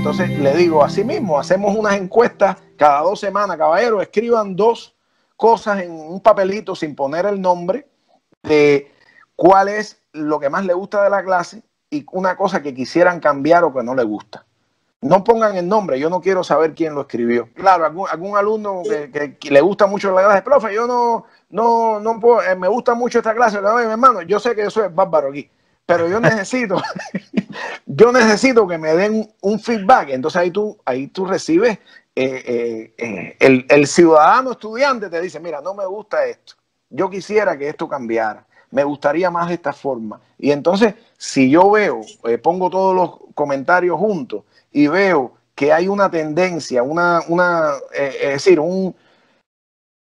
entonces le digo, así mismo, hacemos unas encuestas cada 2 semanas, caballeros, escriban 2 cosas en un papelito sin poner el nombre de cuál es lo que más le gusta de la clase y una cosa que quisieran cambiar o que no le gusta. No pongan el nombre, yo no quiero saber quién lo escribió. Claro, algún alumno que le gusta mucho la clase, profe, yo no puedo, me gusta mucho esta clase, mi hermano, yo sé que eso es bárbaro aquí, pero yo necesito, yo necesito que me den un feedback. Entonces ahí tú recibes, el ciudadano estudiante te dice, mira, no me gusta esto, yo quisiera que esto cambiara, me gustaría más de esta forma. Y entonces, si yo veo, pongo todos los comentarios juntos y veo que hay una tendencia, es decir,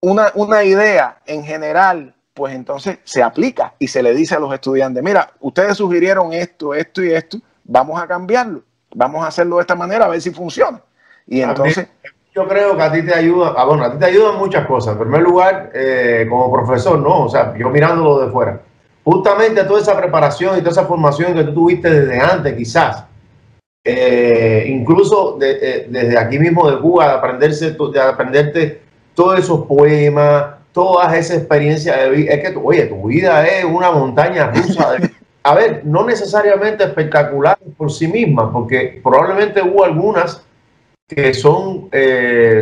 una idea en general, pues entonces se aplica y se le dice a los estudiantes, mira, ustedes sugirieron esto, esto y esto, vamos a cambiarlo, vamos a hacerlo de esta manera a ver si funciona. Y entonces... Yo creo que a ti te ayuda, bueno, a ti te ayudan muchas cosas. En primer lugar, como profesor, ¿no? O sea, yo mirándolo de fuera. Justamente toda esa preparación y toda esa formación que tú tuviste desde antes, quizás, incluso desde aquí mismo de Cuba, de aprenderte todos esos poemas, todas esas experiencias de vida. Es que, oye, tu vida es una montaña rusa. A ver, no necesariamente espectacular por sí misma, porque probablemente hubo algunas que son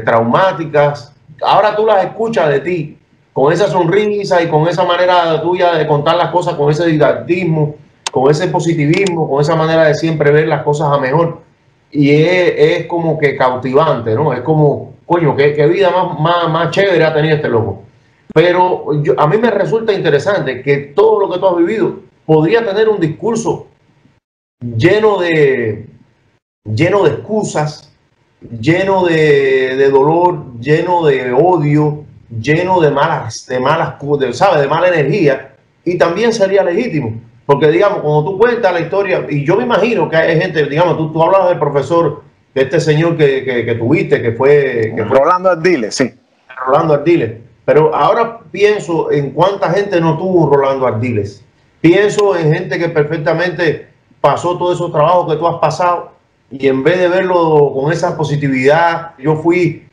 traumáticas. Ahora tú las escuchas de ti, con esa sonrisa y con esa manera tuya de contar las cosas, con ese didactismo, con ese positivismo, con esa manera de siempre ver las cosas a mejor. Y es como que cautivante, ¿no? Es como, coño, qué vida más chévere ha tenido este loco. Pero a mí me resulta interesante que todo lo que tú has vivido podría tener un discurso lleno de excusas, lleno de dolor, lleno de odio, lleno de mala energía, y también sería legítimo, porque digamos, cuando tú cuentas la historia, y yo me imagino que hay gente, digamos, tú hablas del profesor, de este señor que tuviste, que fue Rolando Ardiles, sí. Rolando Ardiles, pero ahora pienso en cuánta gente no tuvo Rolando Ardiles, pienso en gente que perfectamente pasó todos esos trabajos que tú has pasado, y en vez de verlo con esa positividad, yo fui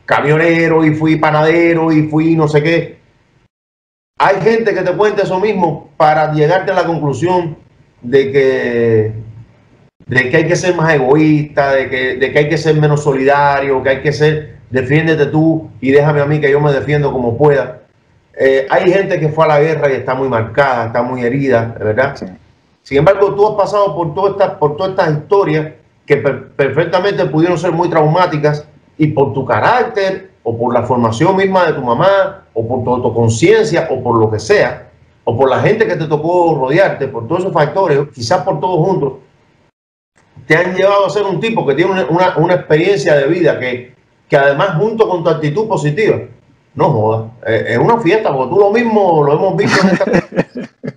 camionero y fui panadero y fui no sé qué. Hay gente que te cuenta eso mismo para llegarte a la conclusión de que hay que ser más egoísta, de que hay que ser menos solidario, que hay que ser, defiéndete tú y déjame a mí que yo me defiendo como pueda. Hay gente que fue a la guerra y está muy marcada, está muy herida, ¿verdad? Sí. Sin embargo, tú has pasado por todas estas historias que perfectamente pudieron ser muy traumáticas, y por tu carácter o por la formación misma de tu mamá o por tu autoconciencia o por lo que sea, o por la gente que te tocó rodearte, por todos esos factores, quizás por todos juntos, te han llevado a ser un tipo que tiene una experiencia de vida que además, junto con tu actitud positiva, no jodas, es una fiesta, porque tú lo mismo lo hemos visto en esta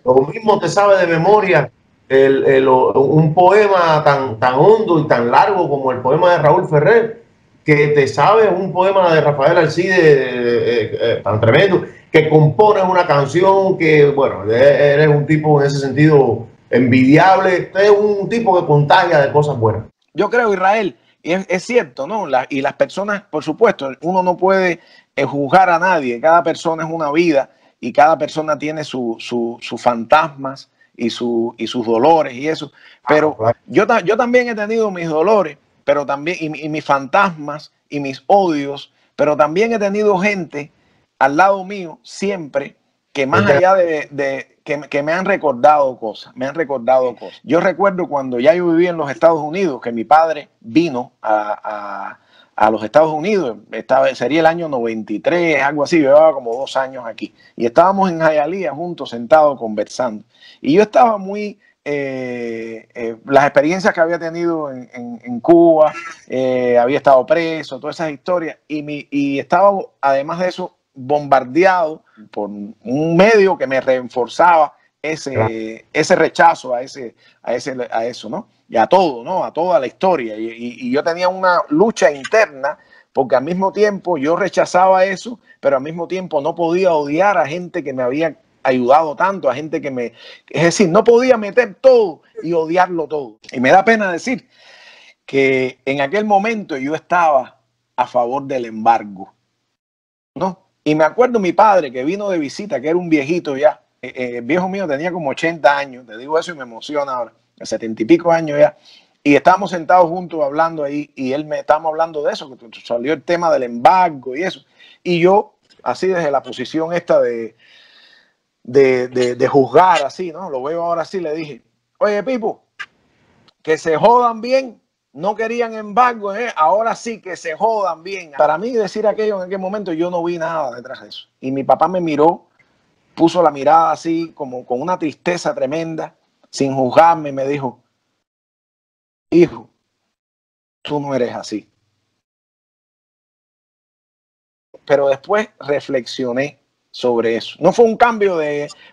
lo mismo te sabe de memoria un poema tan hondo y tan largo como el poema de Raúl Ferrer, que te sabe un poema de Rafael Alcide tan tremendo, que compones una canción que, bueno, eres un tipo en ese sentido envidiable, es un tipo que contagia de cosas buenas. Yo creo, Israel, y es cierto, ¿no? Y las personas, por supuesto, uno no puede juzgar a nadie, cada persona es una vida y cada persona tiene sus fantasmas y sus dolores y eso, pero yo también he tenido mis dolores, pero también, y mis fantasmas y mis odios, pero también he tenido gente al lado mío siempre que más allá que me han recordado cosas, Yo recuerdo cuando ya yo vivía en los Estados Unidos, que mi padre vino a los Estados Unidos, sería el año 93, algo así, yo llevaba como 2 años aquí, y estábamos en Hialeah juntos, sentados, conversando, y yo estaba muy... las experiencias que había tenido en Cuba, había estado preso, todas esas historias, y estaba, además de eso, bombardeado por un medio que me reforzaba ese rechazo a eso, ¿no? Y a todo, ¿no? A toda la historia. Y yo tenía una lucha interna porque al mismo tiempo yo rechazaba eso, pero al mismo tiempo no podía odiar a gente que me había ayudado tanto, a gente es decir, no podía meter todo y odiarlo todo. Y me da pena decir que en aquel momento yo estaba a favor del embargo, ¿no? Y me acuerdo mi padre que vino de visita, que era un viejito ya, el viejo mío tenía como 80 años, te digo eso y me emociona ahora, 70 y pico años ya, y estábamos sentados juntos hablando ahí, y estábamos hablando de eso, que salió el tema del embargo y eso, y yo, así desde la posición esta de juzgar así, ¿no? Lo veo ahora así, le dije, oye, Pipo, que se jodan bien, no querían embargo, ahora sí que se jodan bien. Para mí decir aquello en aquel momento yo no vi nada detrás de eso. Y mi papá me miró, puso la mirada así como con una tristeza tremenda, sin juzgarme, y me dijo, hijo, tú no eres así. Pero después reflexioné sobre eso. No fue un cambio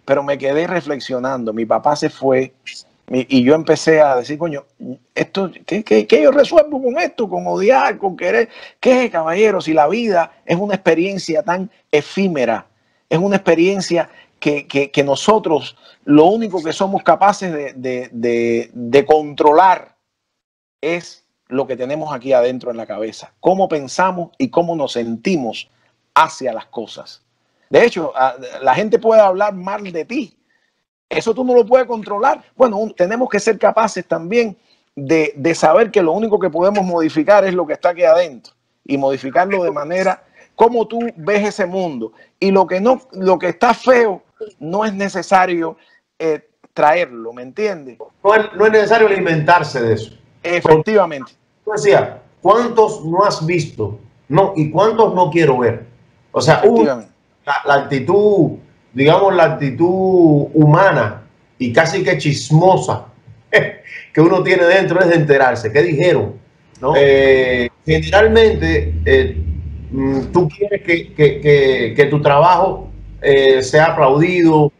pero me quedé reflexionando. Mi papá se fue y yo empecé a decir, coño, esto, ¿qué yo resuelvo con esto? Con odiar, con querer. ¿Qué, caballero? Si la vida es una experiencia tan efímera, es una experiencia que nosotros lo único que somos capaces de controlar es lo que tenemos aquí adentro en la cabeza, cómo pensamos y cómo nos sentimos hacia las cosas. De hecho, la gente puede hablar mal de ti. Eso tú no lo puedes controlar. Bueno, tenemos que ser capaces también de saber que lo único que podemos modificar es lo que está aquí adentro y modificarlo de manera como tú ves ese mundo. Y lo que está feo no es necesario traerlo, ¿me entiendes? No es necesario alimentarse de eso. Efectivamente. Yo decía, ¿cuántos no has visto? No, ¿y cuántos no quiero ver? O sea, la actitud, digamos, la actitud humana y casi que chismosa que uno tiene dentro es de enterarse. ¿Qué dijeron? ¿No? Generalmente, tú quieres que tu trabajo sea aplaudido,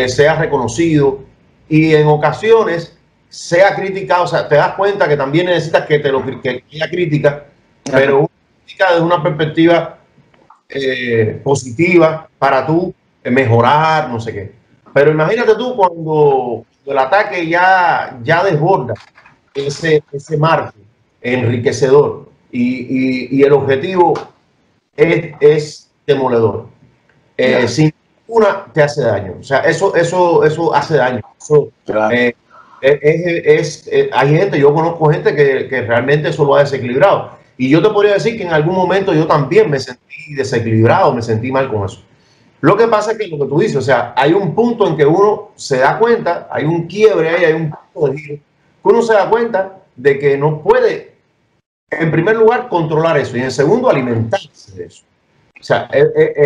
sea reconocido, y en ocasiones sea criticado. O sea, te das cuenta que también necesitas que haya crítica, pero una crítica desde una perspectiva positiva para tú mejorar, no sé qué. Pero imagínate tú cuando el ataque ya desborda ese marco enriquecedor y el objetivo es demoledor. Sin una te hace daño. O sea, eso hace daño. Eso, claro. Hay gente, yo conozco gente que realmente eso lo ha desequilibrado. Y yo te podría decir que en algún momento yo también me sentí desequilibrado, me sentí mal con eso. Lo que pasa es que lo que tú dices, o sea, hay un punto en que uno se da cuenta, hay un quiebre ahí, hay un punto de giro, que uno se da cuenta de que no puede, en primer lugar, controlar eso y en segundo, alimentarse de eso. O sea,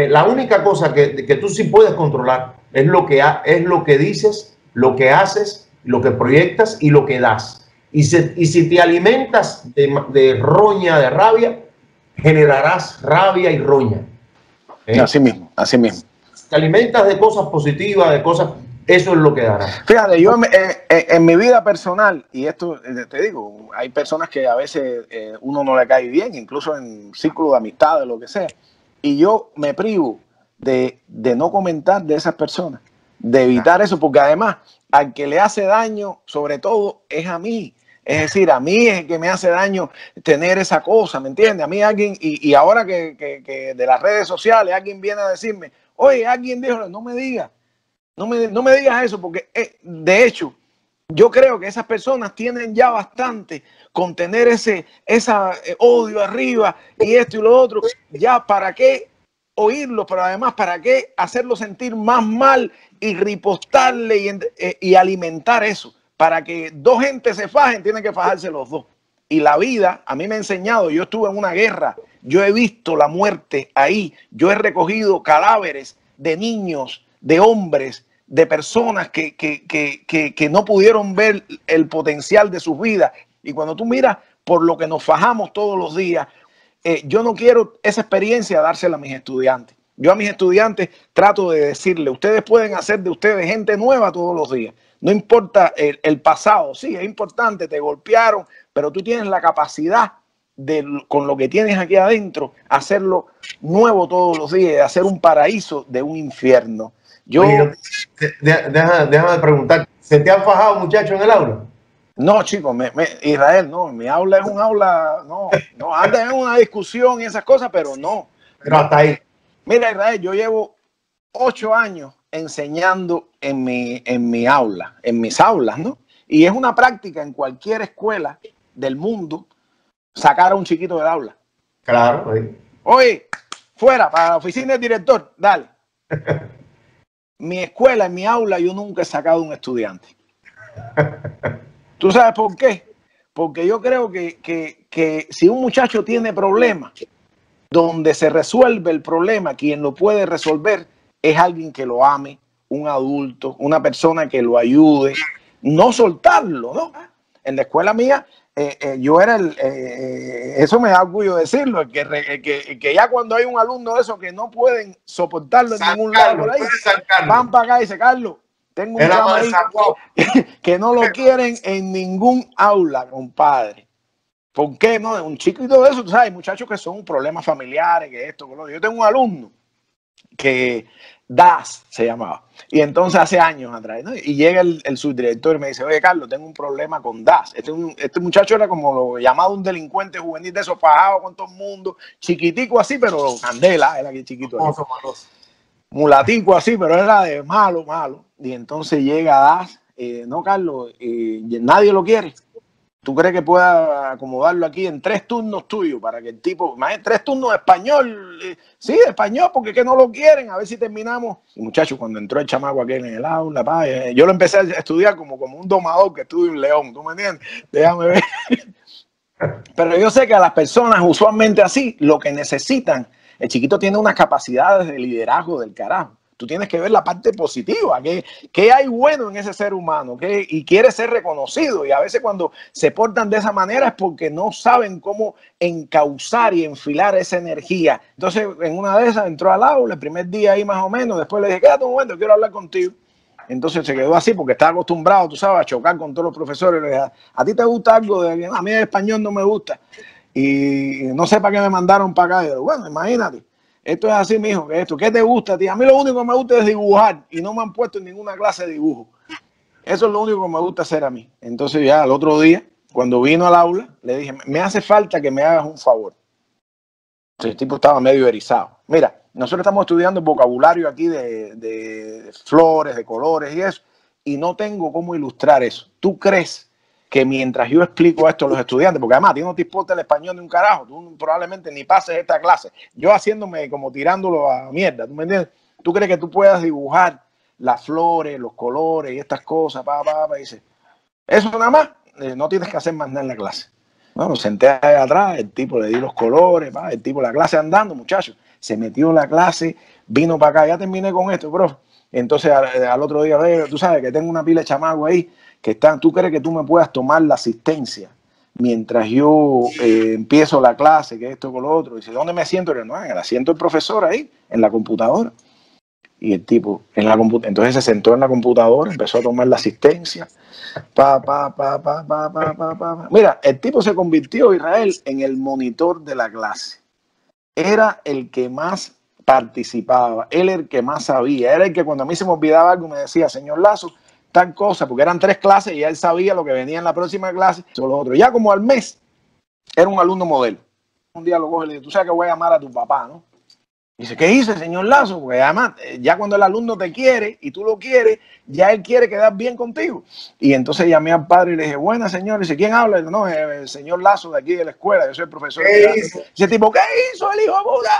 la única cosa que tú sí puedes controlar es lo que dices, lo que haces, lo que proyectas y lo que das. Y si te alimentas de roña, de rabia, generarás rabia y roña. Así mismo, así mismo. Si te alimentas de cosas positivas, de cosas, eso es lo que darás. Fíjate, yo en mi vida personal, y esto te digo, hay personas que a veces uno no le cae bien, incluso en círculo de amistades, lo que sea, y yo me privo de no comentar de esas personas, de evitar eso, porque además al que le hace daño, sobre todo, es a mí. Es decir, a mí es el que me hace daño tener esa cosa, ¿me entiendes? A mí alguien, y ahora que de las redes sociales alguien viene a decirme, oye, alguien dijo, no me digas, no me digas eso, porque de hecho, yo creo que esas personas tienen ya bastante con tener ese odio arriba y esto y lo otro, ya para qué oírlo, pero además para qué hacerlo sentir más mal y ripostarle y alimentar eso. Para que dos gentes se fajen, tienen que fajarse los dos. Y la vida, a mí me ha enseñado, yo estuve en una guerra, yo he visto la muerte ahí, yo he recogido cadáveres de niños, de hombres, de personas que no pudieron ver el potencial de sus vidas. Y cuando tú miras por lo que nos fajamos todos los días, yo no quiero esa experiencia dársela a mis estudiantes. Yo a mis estudiantes trato de decirle, ustedes pueden hacer de ustedes gente nueva todos los días. No importa el pasado, sí, es importante, te golpearon, pero tú tienes la capacidad con lo que tienes aquí adentro, hacerlo nuevo todos los días, hacer un paraíso de un infierno. Oye, déjame preguntar, ¿se te han fajado, muchachos, en el aula? No, chicos, Israel, no, mi aula es un aula, no, andan en una discusión y esas cosas, pero no. Pero hasta ahí. Mira, Israel, yo llevo 8 años enseñando en mi aula, en mis aulas, ¿no? Y es una práctica en cualquier escuela del mundo sacar a un chiquito del aula. Claro. Sí. Oye, fuera, para la oficina del director, dale. Mi escuela, en mi aula, yo nunca he sacado un estudiante. ¿Tú sabes por qué? Porque yo creo que si un muchacho tiene problemas, donde se resuelve el problema, quien lo puede resolver es alguien que lo ame, un adulto, una persona que lo ayude, no soltarlo, ¿no? En la escuela mía, yo era eso me da orgullo decirlo, que ya cuando hay un alumno de esos que no pueden soportarlo en ningún lado por ahí, van para acá y dice, Carlos, tengo un chamo ahí que no lo quieren en ningún aula, compadre. ¿Por qué no? Un chiquito de eso, tú sabes, muchachos que son problemas familiares, que esto, que lo otro. Yo tengo un alumno que Das se llamaba. Y entonces hace años atrás, ¿no? Y llega el subdirector y me dice, oye, Carlos, tengo un problema con Das. Este muchacho era como lo llamado un delincuente juvenil de esos fajados con todo el mundo, chiquitico así, pero candela, era que chiquito. Mulatico así, pero era de malo, malo. Y entonces llega Das, no, Carlos, nadie lo quiere. ¿Tú crees que pueda acomodarlo aquí en 3 turnos tuyos para que el tipo, más 3 turnos de español? Sí, de español, porque es que no lo quieren, a ver si terminamos. Y muchachos, cuando entró el chamaco aquí en el aula, yo lo empecé a estudiar como un domador que estudia un león, ¿tú me entiendes? Déjame ver. Pero yo sé que a las personas usualmente así, lo que necesitan, el chiquito tiene unas capacidades de liderazgo del carajo. Tú tienes que ver la parte positiva, qué hay bueno en ese ser humano, y quiere ser reconocido. Y a veces cuando se portan de esa manera es porque no saben cómo encauzar y enfilar esa energía. Entonces, en una de esas entró al aula, el primer día ahí más o menos, después le dije, quédate un momento, quiero hablar contigo. Entonces se quedó así porque estaba acostumbrado, tú sabes, a chocar con todos los profesores. Le dije, ¿a ti te gusta algo? A mí el español no me gusta. Y no sé para qué me mandaron para acá. Y yo, bueno, imagínate. Esto es así, mijo, que esto. ¿Qué te gusta a ti? A mí lo único que me gusta es dibujar y no me han puesto en ninguna clase de dibujo. Eso es lo único que me gusta hacer a mí. Entonces ya al otro día, cuando vino al aula, le dije, me hace falta que me hagas un favor. Entonces, el tipo estaba medio erizado. Mira, nosotros estamos estudiando el vocabulario aquí de flores, de colores y eso, y no tengo cómo ilustrar eso. ¿Tú crees que mientras yo explico esto a los estudiantes, porque además a ti no te importa el español de un carajo, tú probablemente ni pases esta clase, yo haciéndome como tirándolo a mierda, ¿tú me entiendes? ¿Tú crees que tú puedas dibujar las flores, los colores y estas cosas? Y dice, eso nada más, no tienes que hacer más nada en la clase. Bueno, senté ahí atrás, el tipo le di los colores, el tipo la clase andando, muchachos, se metió en la clase, vino para acá, ya terminé con esto, profe. Entonces al otro día, tú sabes que tengo una pila de chamacos ahí que están, ¿tú crees que tú me puedas tomar la asistencia mientras yo empiezo la clase, que esto con lo otro? Dice, ¿dónde me siento? No, en el asiento del profesor ahí, en la computadora. Y el tipo, entonces se sentó en la computadora, empezó a tomar la asistencia. Mira, el tipo se convirtió, Israel, en el monitor de la clase. Era el que más participaba, él el que más sabía, era el que cuando a mí se me olvidaba algo me decía, señor Lazo, tal cosa, porque eran 3 clases y ya él sabía lo que venía en la próxima clase. Los otros. Ya como al mes, era un alumno modelo. Un día lo coge y le dice, tú sabes que voy a llamar a tu papá, ¿no? Dice, ¿qué hice, señor Lazo? Porque además, ya cuando el alumno te quiere y tú lo quieres, ya él quiere quedar bien contigo. Y entonces llamé al padre y le dije, buena señor. Dice, ¿quién habla? Dice, no, el señor Lazo de aquí de la escuela, yo soy el profesor. Dice, tipo, ¿qué hizo el hijo de puta?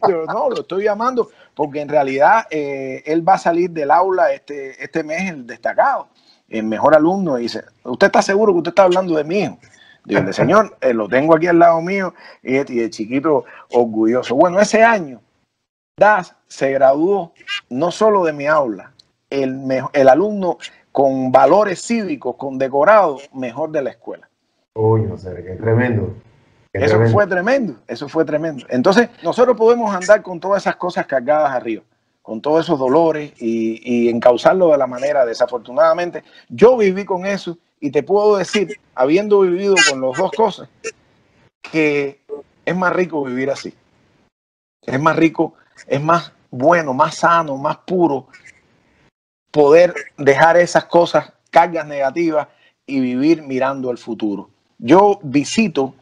Yo, no, lo estoy llamando porque en realidad él va a salir del aula este mes, el destacado, el mejor alumno. Y dice, ¿usted está seguro que usted está hablando de mi hijo? Digo, señor, lo tengo aquí al lado mío y el chiquito orgulloso. Bueno, ese año, Das se graduó no solo de mi aula, el alumno con valores cívicos, con decorado, mejor de la escuela. Uy, no sé, qué tremendo. Eso fue tremendo, eso fue tremendo. Entonces, nosotros podemos andar con todas esas cosas cargadas arriba, con todos esos dolores y encauzarlo de la manera, desafortunadamente. Yo viví con eso y te puedo decir, habiendo vivido con las dos cosas, que es más rico vivir así. Es más rico, es más bueno, más sano, más puro poder dejar esas cosas cargas negativas y vivir mirando al futuro. Yo visito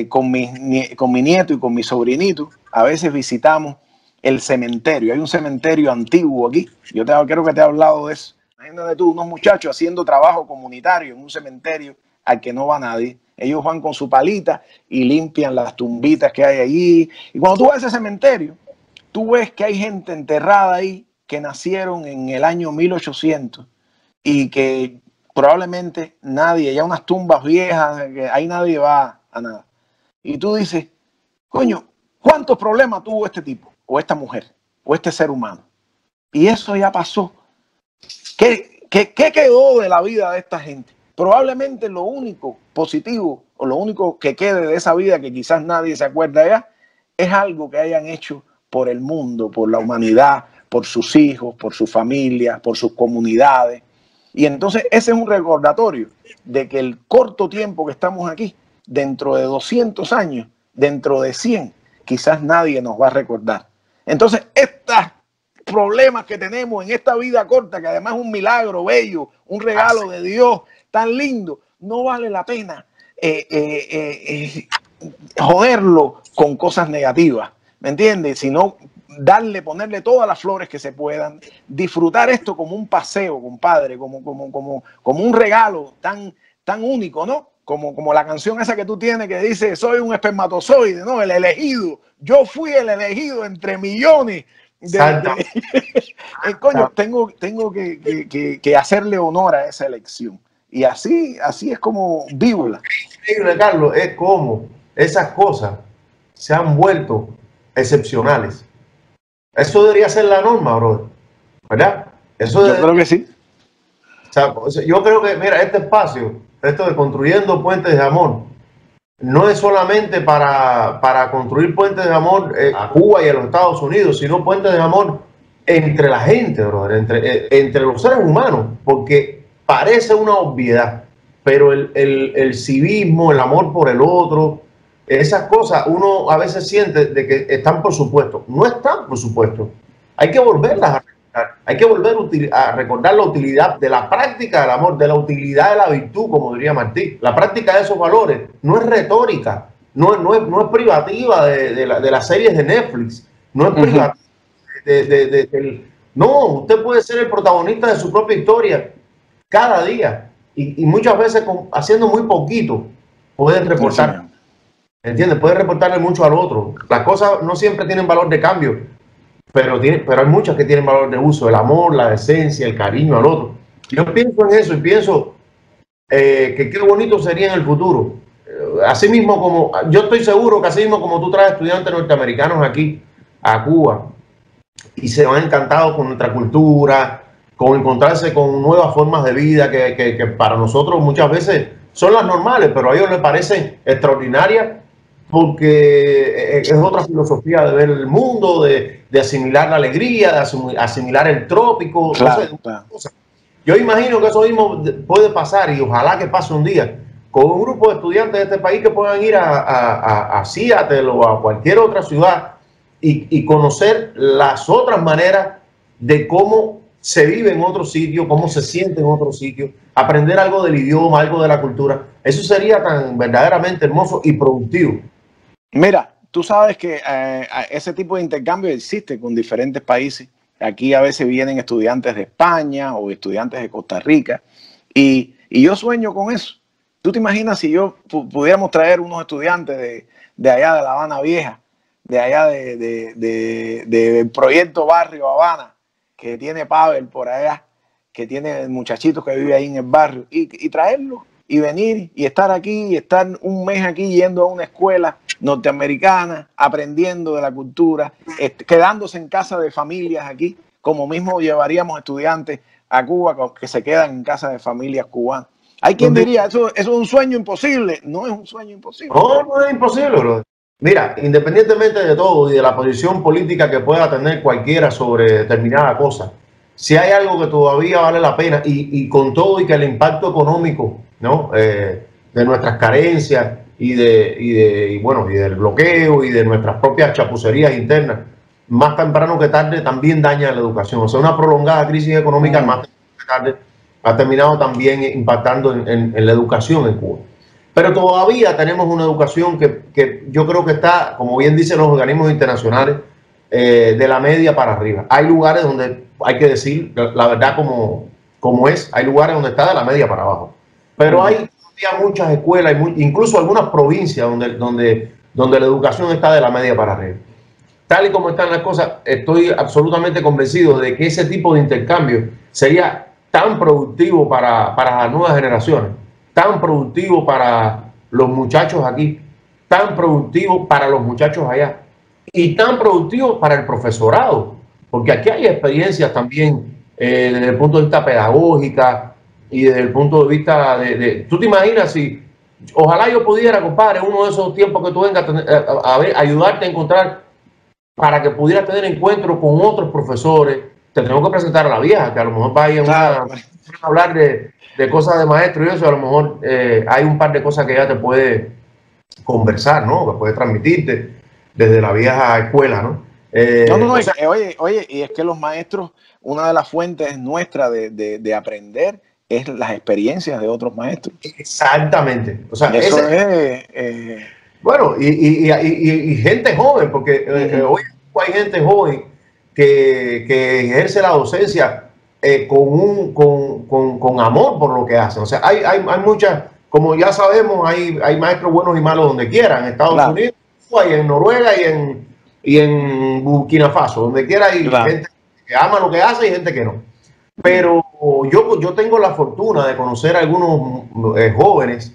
con mi nieto y con mi sobrinito, a veces visitamos el cementerio. Hay un cementerio antiguo aquí. Yo creo que te he hablado de eso. Imagínate tú, unos muchachos haciendo trabajo comunitario en un cementerio al que no va nadie. Ellos van con su palita y limpian las tumbitas que hay allí. Y cuando tú vas a ese cementerio, tú ves que hay gente enterrada ahí que nacieron en el año 1800 y que probablemente nadie, ya unas tumbas viejas, que ahí nadie va a nada. Y tú dices, coño, ¿cuántos problemas tuvo este tipo, o esta mujer, o este ser humano? Y eso ya pasó. ¿Qué quedó de la vida de esta gente? Probablemente lo único positivo, o lo único que quede de esa vida, que quizás nadie se acuerda ya, es algo que hayan hecho por el mundo, por la humanidad, por sus hijos, por su familia, por sus comunidades. Y entonces ese es un recordatorio de que el corto tiempo que estamos aquí, dentro de 200 años, dentro de 100, quizás nadie nos va a recordar. Entonces, estos problemas que tenemos en esta vida corta, que además es un milagro bello, un regalo de Dios tan lindo, no vale la pena joderlo con cosas negativas, ¿me entiendes? Sino ponerle todas las flores que se puedan, disfrutar esto como un paseo, compadre, como un regalo tan único, ¿no? Como la canción esa que tú tienes que dice, soy un espermatozoide, ¿no? El elegido. Yo fui el elegido entre millones. Coño, tengo que hacerle honor a esa elección. Y así es como víbula. Increíble, Carlos, es como esas cosas se han vuelto excepcionales. Eso debería ser la norma, brother, ¿verdad? Yo creo que sí. O sea, yo creo que, mira, este espacio, esto de construyendo puentes de amor, no es solamente para construir puentes de amor a Cuba y a los Estados Unidos, sino puentes de amor entre la gente, brother, entre los seres humanos, porque parece una obviedad, pero el civismo, el amor por el otro, esas cosas uno a veces siente de que están por supuesto. No están por supuesto. Hay que volverlas a recordar. Hay que volver a recordar la utilidad de la práctica del amor, de la utilidad de la virtud, como diría Martí. La práctica de esos valores no es retórica, no es privativa de las series de Netflix, no es privativa no, usted puede ser el protagonista de su propia historia cada día y muchas veces haciendo muy poquito pueden reportar. Sí, ¿entiendes? Puede reportarle mucho al otro. Las cosas no siempre tienen valor de cambio, pero hay muchas que tienen valor de uso. El amor, la decencia, el cariño al otro. Yo pienso en eso y pienso que qué bonito sería en el futuro. Así mismo como, yo estoy seguro que así mismo como tú traes estudiantes norteamericanos aquí a Cuba y se van encantados con nuestra cultura, con encontrarse con nuevas formas de vida que para nosotros muchas veces son las normales, pero a ellos les parecen extraordinarias porque es otra filosofía de ver el mundo, de asimilar la alegría, de asimilar el trópico. Claro, no sé, claro. Yo imagino que eso mismo puede pasar y ojalá que pase un día con un grupo de estudiantes de este país que puedan ir a Seattle o a cualquier otra ciudad y conocer las otras maneras de cómo se vive en otro sitio, cómo se siente en otro sitio, aprender algo del idioma, algo de la cultura. Eso sería tan verdaderamente hermoso y productivo. Mira, tú sabes que ese tipo de intercambio existe con diferentes países. Aquí a veces vienen estudiantes de España o estudiantes de Costa Rica y yo sueño con eso. ¿Tú te imaginas si yo pudiéramos traer unos estudiantes de allá de La Habana Vieja, de allá del proyecto Barrio Habana, que tiene Pavel por allá, que tiene muchachitos que viven ahí en el barrio, y traerlos y venir y estar aquí y estar un mes aquí yendo a una escuela norteamericana, aprendiendo de la cultura, quedándose en casa de familias aquí, como mismo llevaríamos estudiantes a Cuba que se quedan en casa de familias cubanas. Hay quien diría, eso es un sueño imposible. No es un sueño imposible. No es imposible, bro. Mira, independientemente de todo y de la posición política que pueda tener cualquiera sobre determinada cosa, si hay algo que todavía vale la pena y con todo y que el impacto económico, ¿no? De nuestras carencias y del bloqueo y de nuestras propias chapucerías internas, más temprano que tarde también daña la educación. O sea, una prolongada crisis económica más temprano que tarde ha terminado también impactando en la educación en Cuba. Pero todavía tenemos una educación que yo creo que está, como bien dicen los organismos internacionales, de la media para arriba. Hay lugares donde hay que decir la verdad como es, hay lugares donde está de la media para abajo. Pero hay muchas escuelas, incluso algunas provincias donde la educación está de la media para arriba. Tal y como están las cosas, estoy absolutamente convencido de que ese tipo de intercambio sería tan productivo para las nuevas generaciones, tan productivo para los muchachos aquí, tan productivo para los muchachos allá y tan productivo para el profesorado, porque aquí hay experiencias también desde el punto de vista pedagógica y desde el punto de vista tú te imaginas si, ojalá yo pudiera, compadre, uno de esos tiempos que tú vengas a ayudarte a encontrar para que pudiera tener encuentro con otros profesores. Te tengo que presentar a la vieja, que a lo mejor vaya a hablar de cosas de maestro y eso, a lo mejor hay un par de cosas que ella te puede conversar, ¿no? Que puede transmitirte desde la vieja escuela, ¿no? O sea, oye, y es que los maestros, una de las fuentes nuestras de aprender es las experiencias de otros maestros. Exactamente. O sea, eso bueno, y gente joven, porque hoy hay gente joven que ejerce la docencia con amor por lo que hacen. O sea, hay muchas, como ya sabemos, hay maestros buenos y malos donde quiera, en Estados Unidos, y en Noruega y en Burkina Faso, donde quiera hay gente que ama lo que hace y gente que no. Pero yo tengo la fortuna de conocer a algunos jóvenes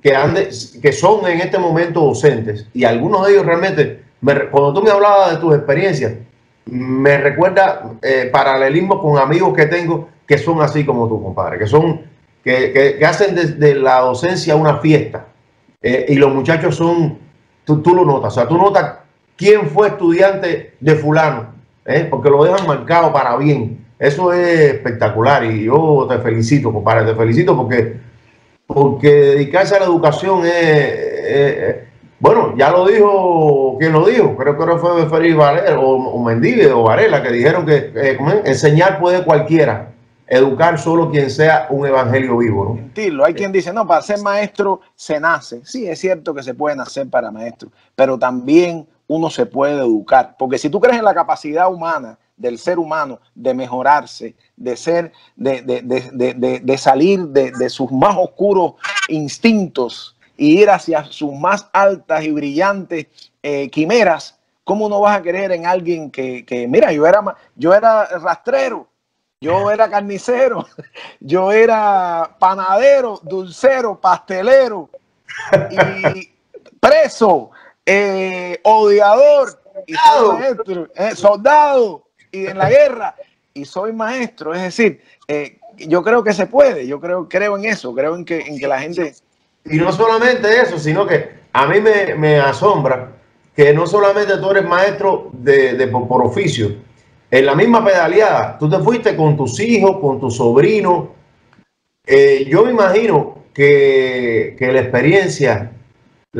que son en este momento docentes, y algunos de ellos realmente, cuando tú me hablabas de tus experiencias, me recuerda paralelismo con amigos que tengo que son así como tú, compadre, que hacen de la docencia una fiesta, y los muchachos son, tú lo notas, o sea, tú notas quién fue estudiante de fulano, porque lo dejan marcado para bien. Eso es espectacular y yo te felicito, compadre, te felicito porque dedicarse a la educación bueno, ya lo dijo, ¿quién lo dijo? Creo que fue Félix Varela o Mendive o Varela, que dijeron que enseñar puede cualquiera, educar solo quien sea un evangelio vivo, ¿no? Mentirlo. Hay quien dice, no, para ser maestro se nace. Sí, es cierto que se puede nacer para maestro, pero también uno se puede educar, porque si tú crees en la capacidad humana del ser humano de mejorarse, de ser, de salir de sus más oscuros instintos y ir hacia sus más altas y brillantes quimeras, ¿cómo no vas a creer en alguien que mira, yo era rastrero, yo era carnicero, yo era panadero, dulcero, pastelero y preso, odiador, y soy maestro, soldado, y en la guerra, y soy maestro? Es decir, yo creo que se puede, yo creo en eso, creo en que la gente... Y no solamente eso, sino que a mí me asombra que no solamente tú eres maestro por oficio. En la misma pedaleada, tú te fuiste con tus hijos, con tus sobrinos. Yo me imagino que la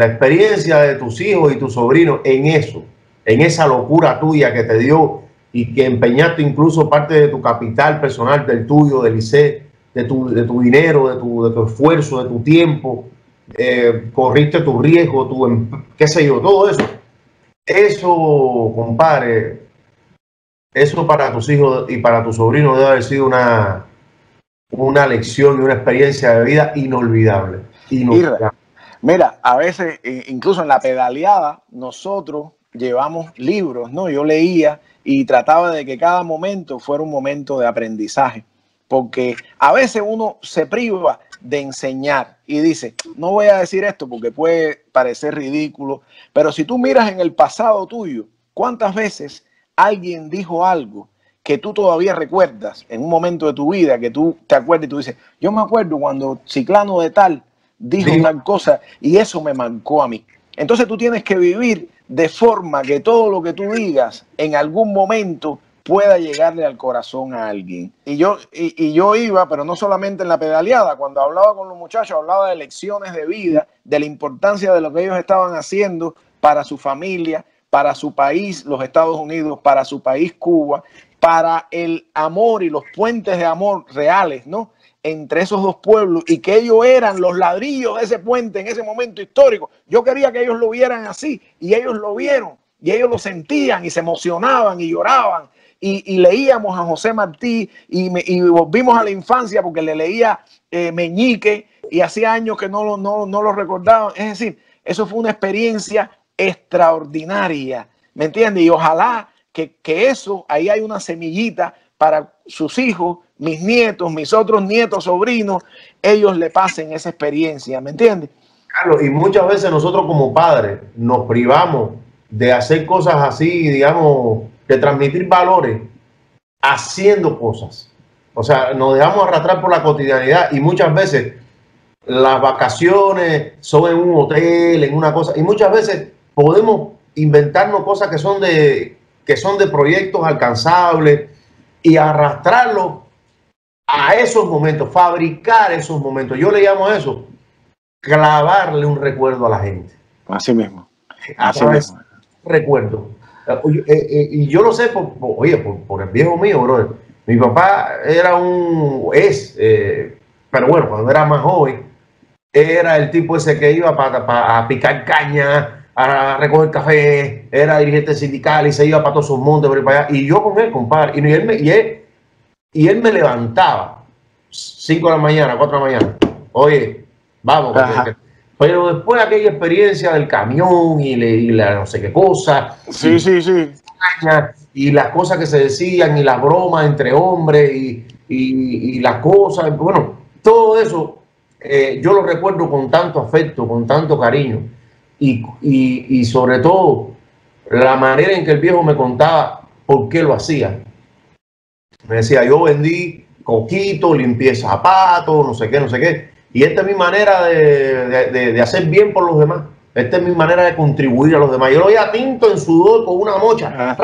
experiencia de tus hijos y tus sobrinos en eso, en esa locura tuya que te dio y que empeñaste incluso parte de tu capital personal, del tuyo, del ICE, de tu dinero, de tu esfuerzo, de tu tiempo, corriste tu riesgo, qué sé yo, todo eso. Eso, compadre, eso para tus hijos y para tus sobrinos debe haber sido una lección y una experiencia de vida inolvidable. Mira, a veces, incluso en la pedaleada, nosotros llevamos libros, ¿no? Yo leía y trataba de que cada momento fuera un momento de aprendizaje, porque a veces uno se priva de enseñar y dice, no voy a decir esto porque puede parecer ridículo, pero si tú miras en el pasado tuyo, ¿cuántas veces alguien dijo algo que tú todavía recuerdas en un momento de tu vida, que tú te acuerdas y tú dices, yo me acuerdo cuando ciclano de tal dijo tal cosa y eso me marcó a mí? Entonces tú tienes que vivir de forma que todo lo que tú digas en algún momento pueda llegarle al corazón a alguien. Y yo iba, pero no solamente en la pedaleada, cuando hablaba con los muchachos, hablaba de lecciones de vida, de la importancia de lo que ellos estaban haciendo para su familia, para su país, los Estados Unidos, para su país, Cuba, para el amor y los puentes de amor reales, ¿no? entre esos dos pueblos y que ellos eran los ladrillos de ese puente en ese momento histórico. Yo quería que ellos lo vieran así y ellos lo vieron y ellos lo sentían y se emocionaban y lloraban y leíamos a José Martí y volvimos a la infancia porque le leía Meñique y hacía años que no lo recordaban. Es decir, eso fue una experiencia extraordinaria, ¿me entiendes? Y ojalá que eso, ahí hay una semillita para sus hijos, mis nietos, mis otros nietos, sobrinos, ellos le pasen esa experiencia, ¿me entiendes? Carlos, y muchas veces nosotros como padres nos privamos de hacer cosas así, digamos, de transmitir valores haciendo cosas. O sea, nos dejamos arrastrar por la cotidianidad y muchas veces las vacaciones son en un hotel, en una cosa, y muchas veces podemos inventarnos cosas que son de proyectos alcanzables y arrastrarlos a esos momentos, fabricar esos momentos. Yo le llamo a eso clavarle un recuerdo a la gente. Así mismo. Así mismo. Recuerdo. Y yo lo sé por el viejo mío, brother. Mi papá era pero bueno, cuando era más joven, era el tipo ese que iba a picar caña, a recoger café, era dirigente sindical y se iba para todos esos montes, para allá. Y yo con él, compadre, y él me levantaba 5 de la mañana, 4 de la mañana. Oye, vamos. Pero después de aquella experiencia del camión y la no sé qué cosa. Sí. Y las cosas que se decían y las bromas entre hombres y las cosas. Bueno, todo eso yo lo recuerdo con tanto afecto, con tanto cariño. Y sobre todo la manera en que el viejo me contaba por qué lo hacía. Me decía, yo vendí coquito, limpié zapatos, no sé qué. Y esta es mi manera de hacer bien por los demás. Esta es mi manera de contribuir a los demás. Yo lo veía tinto en sudor con una mocha.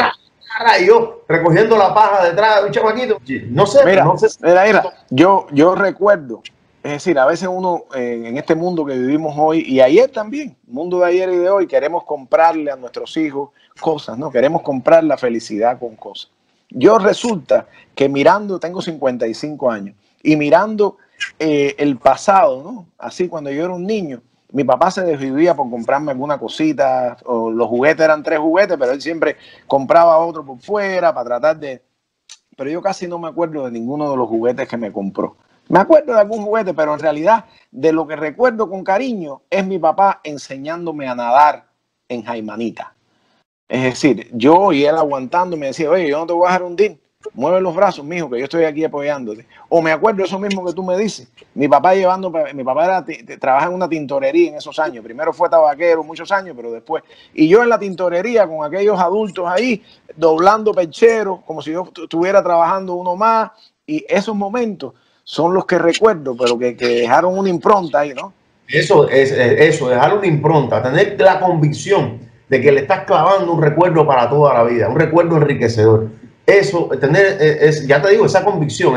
Y yo recogiendo la paja detrás de un chamaquito. No sé. Mira, yo recuerdo, es decir, a veces uno en este mundo que vivimos hoy y ayer también, mundo de ayer y de hoy, queremos comprarle a nuestros hijos cosas, ¿no? Queremos comprar la felicidad con cosas. Yo resulta que mirando, tengo 55 años, y mirando el pasado, ¿no? Así cuando yo era un niño, mi papá se desvivía por comprarme alguna cosita, o los juguetes eran 3 juguetes, pero él siempre compraba otro por fuera para tratar de... Pero yo casi no me acuerdo de ninguno de los juguetes que me compró. Me acuerdo de algún juguete, pero en realidad de lo que recuerdo con cariño es mi papá enseñándome a nadar en Jaimanita. Es decir, yo y él aguantando me decía, oye, yo no te voy a dejar hundir, mueve los brazos, mijo, que yo estoy aquí apoyándote. O me acuerdo eso mismo que tú me dices, mi papá trabaja en una tintorería en esos años, primero fue tabaquero muchos años, pero después, y yo en la tintorería con aquellos adultos ahí, doblando percheros, como si yo estuviera trabajando uno más, y esos momentos son los que recuerdo, pero que dejaron una impronta ahí, ¿no? Eso, dejar una impronta, tener la convicción de que le estás clavando un recuerdo para toda la vida, un recuerdo enriquecedor. Eso, ya te digo, esa convicción,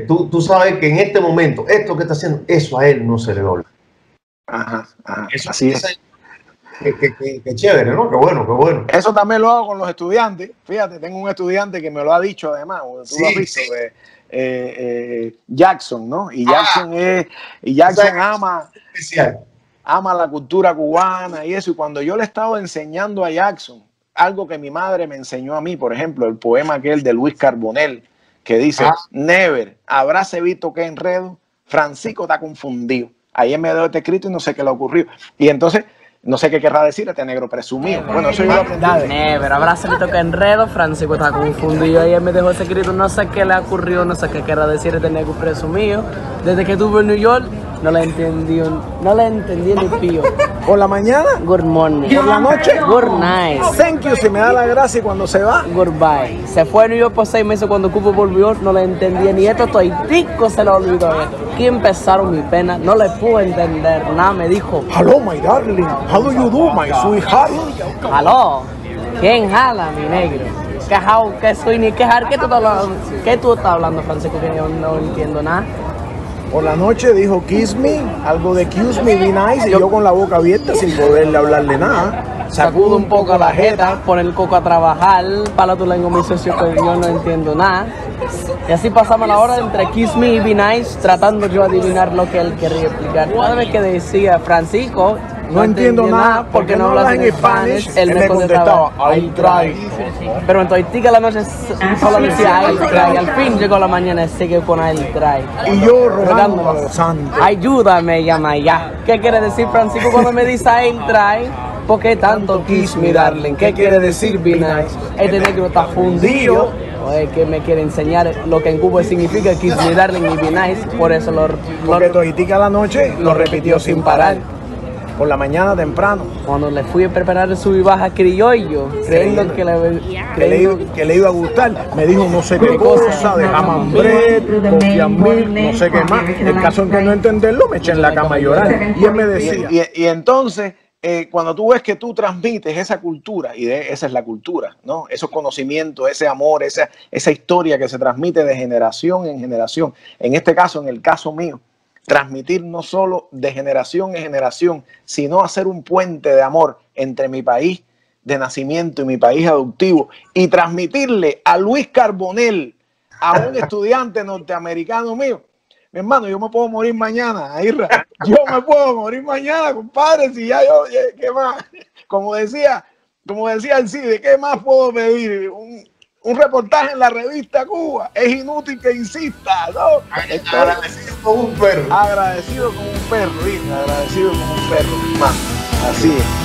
tú sabes que en este momento, esto que está haciendo, eso a él no se le olvida. Eso, así es. Qué chévere, ¿no? Qué bueno. Eso también lo hago con los estudiantes. Fíjate, tengo un estudiante que me lo ha dicho además, tú lo has visto, Jackson, ¿no? Y Jackson ama la cultura cubana y eso. Y cuando yo le he estado enseñando a Jackson algo que mi madre me enseñó a mí, por ejemplo, el poema aquel de Luis Carbonell, que dice, never, habráse visto que enredo, Francisco está confundido. Ayer me dejó este escrito y no sé qué le ocurrió. Y entonces, no sé qué querrá decir este negro presumido. Never. Bueno, eso yo lo aprendí. Never, habráse visto que enredo, Francisco está confundido. Ayer me dejó ese escrito, no sé qué le ocurrió, no sé qué querrá decir este negro presumido. Desde que estuve en New York, no le entendí ni pío. Por la mañana, Good morning. por la noche, Good night. thank you, si me da la gracia y cuando se va. Goodbye. Se fue a New York por 6 meses cuando Cupo volvió, no le entendía ni esto, toitico se lo olvidó. Aquí empezaron mi pena, no le pude entender nada, me dijo. Hello, my darling, how do you do, my sweetheart? Aló, ¿quién jala, mi negro? ¿Qué soy ni quejar? ¿Qué tú estás hablando, Francisco? Que yo no entiendo nada. Por la noche dijo kiss me, algo de kiss me, be nice, y yo con la boca abierta sin poderle hablarle nada. Sacudo un poco la jeta, pone el coco a trabajar, para tu lengua mi socio que yo no entiendo nada. Y así pasamos la hora entre Kiss Me y Be Nice, tratando yo de adivinar lo que él quería explicar. Cada vez que decía Francisco, no entiendo nada porque no hablas en español, él me contestaba, I'll try. Pero en toitica la noche solo decía I'll try. Al fin llegó la mañana y sigue con I'll try. Y yo rogando a los santos. Ayúdame, llama ya. ¿Qué quiere decir Francisco cuando me dice I'll try? ¿Por qué tanto kiss me, darling? ¿Qué quiere decir be nice? Este negro está fundido. O es que me quiere enseñar lo que en Cuba significa kiss me, darling y be nice. Por eso porque toitica la noche lo repitió sin parar. Por la mañana temprano. Cuando le fui a preparar su baja criollo, creyendo que le iba a gustar, me dijo no sé qué cosa, de jamambret, cofiamil, no sé qué más. El caso en que no entenderlo, me eché en la cama a llorar. Y él me decía. Y entonces, cuando tú ves que tú transmites esa cultura, y esa es la cultura, ¿no? Esos conocimientos, ese amor, esa historia que se transmite de generación en generación. En este caso, en el caso mío, transmitir no solo de generación en generación, sino hacer un puente de amor entre mi país de nacimiento y mi país adoptivo, y transmitirle a Luis Carbonell, a un estudiante norteamericano mío. Mi hermano, yo me puedo morir mañana, Irra. Yo me puedo morir mañana, compadre, si ya yo, ¿qué más? Como decía el CIDE, ¿qué más puedo pedir? Un reportaje en la revista Cuba. Es inútil que insista, ¿no? Agradecido con un perro. Agradecido con un perro, hija. Agradecido con un perro, hermano. Así es.